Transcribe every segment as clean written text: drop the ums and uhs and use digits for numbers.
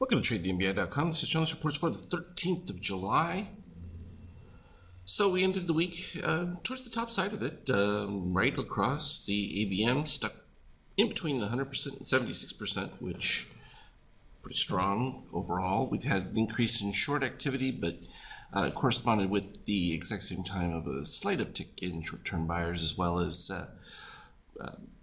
Welcome to TradeTheNBI.com. This is Jonas Reports for the 13th of July. So we ended the week towards the top side of it, right across the ABM, stuck in between the 100% and 76%, which pretty strong overall. We've had an increase in short activity, but corresponded with the exact same time of a slight uptick in short-term buyers as well as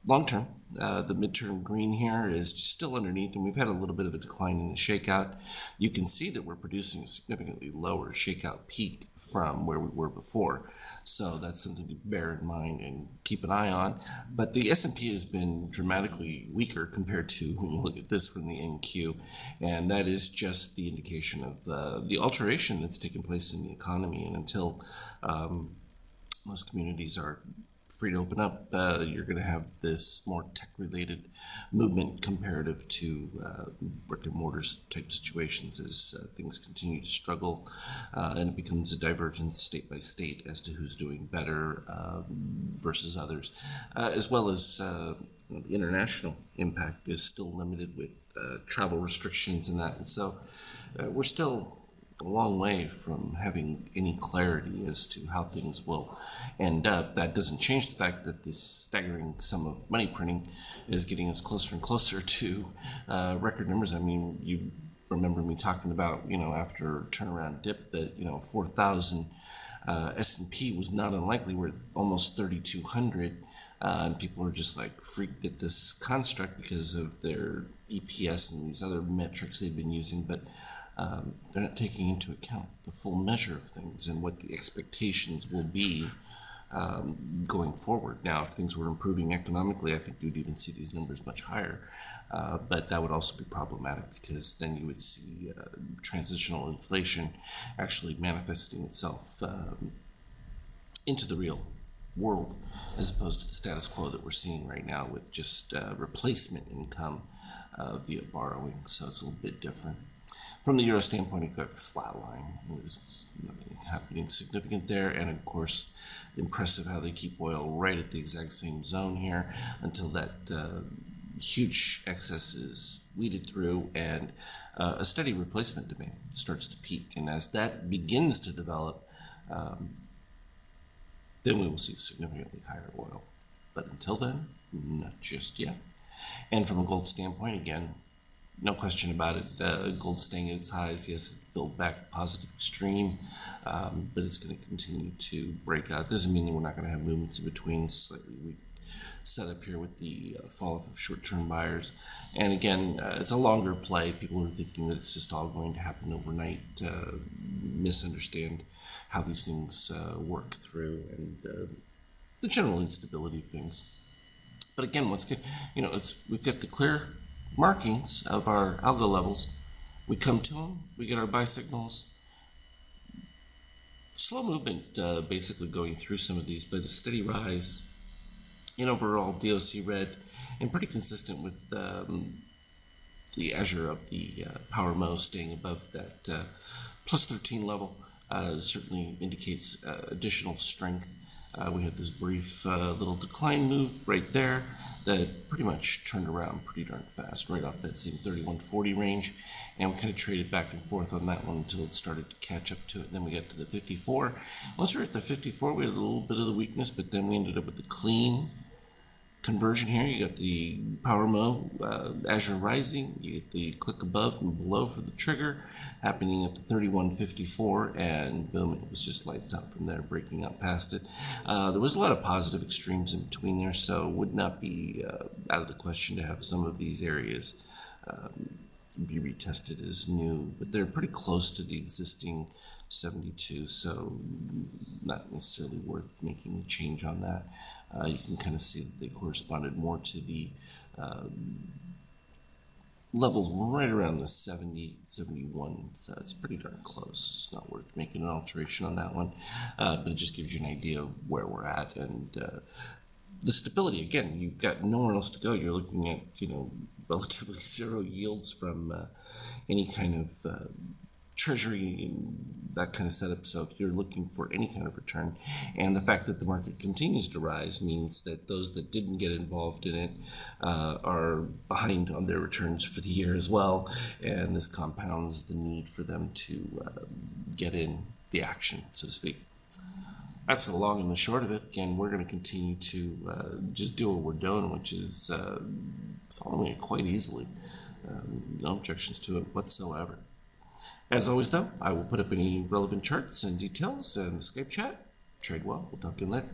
long-term. The midterm green here is still underneath, and we've had a little bit of a decline in the shakeout. You can see that we're producing a significantly lower shakeout peak from where we were before. So that's something to bear in mind and keep an eye on. But the S&P has been dramatically weaker compared to when you look at this from the NQ, and that is just the indication of the alteration that's taken place in the economy. And until most communities are free to open up, you're going to have this more tech-related movement comparative to brick and mortars type situations as things continue to struggle, and it becomes a divergence state by state as to who's doing better versus others, as well as the international impact is still limited with travel restrictions and that, and so we're still a long way from having any clarity as to how things will end up. That doesn't change the fact that this staggering sum of money printing is getting us closer and closer to record numbers. I mean, you remember me talking about, after turnaround dip that, 4,000 S&P was not unlikely. We're at almost 3,200. And people are just like freaked at this construct because of their EPS and these other metrics they've been using, but they're not taking into account the full measure of things and what the expectations will be going forward. Now, if things were improving economically, I think you'd even see these numbers much higher, but that would also be problematic because then you would see transitional inflation actually manifesting itself into the real world as opposed to the status quo that we're seeing right now with just replacement income via borrowing. So it's a little bit different. From the euro standpoint, it got flatline. There's nothing happening significant there, and of course, impressive how they keep oil right at the exact same zone here until that huge excess is weeded through and a steady replacement demand starts to peak. And as that begins to develop, then we will see significantly higher oil. But until then, not just yet. And from a gold standpoint, again, no question about it. Gold staying at its highs. Yes, it filled back positive extreme, but it's going to continue to break out. Doesn't mean that we're not going to have movements in between. Slightly weak setup here with the fall off of short-term buyers. And again, it's a longer play. People are thinking that it's just all going to happen overnight. Misunderstand how these things work through and the general instability of things. But again, what's good, we've got the clear markings of our algo levels. We come to them, we get our buy signals. Slow movement basically going through some of these, but a steady rise in overall DOC red and pretty consistent with the Azure of the PowerMo staying above that plus 13 level. Certainly indicates additional strength. We had this brief little decline move right there that pretty much turned around pretty darn fast right off that same 3140 range, and we kind of traded back and forth on that one until it started to catch up to it. And then we got to the 54. Once we were at the 54, we had a little bit of the weakness, but then we ended up with the clean conversion here. You got the PowerMo Azure rising, you get the click above and below for the trigger happening at the 3154, and boom, it was just lights out from there, breaking out past it. There was a lot of positive extremes in between there, so it would not be out of the question to have some of these areas be retested as new, but they're pretty close to the existing 72, so not necessarily worth making a change on that. You can kind of see that they corresponded more to the levels right around the 70, 71, so it's pretty darn close. It's not worth making an alteration on that one, but it just gives you an idea of where we're at. And the stability, again, you've got nowhere else to go. You're looking at, relatively zero yields from any kind of treasury, that kind of setup. So if you're looking for any kind of return, and the fact that the market continues to rise means that those that didn't get involved in it are behind on their returns for the year as well, and this compounds the need for them to get in the action, so to speak. That's the long and the short of it. Again, we're going to continue to just do what we're doing, which is following it quite easily. No objections to it whatsoever. As always, though, I will put up any relevant charts and details in the Skype chat. Trade well. We'll talk to you later.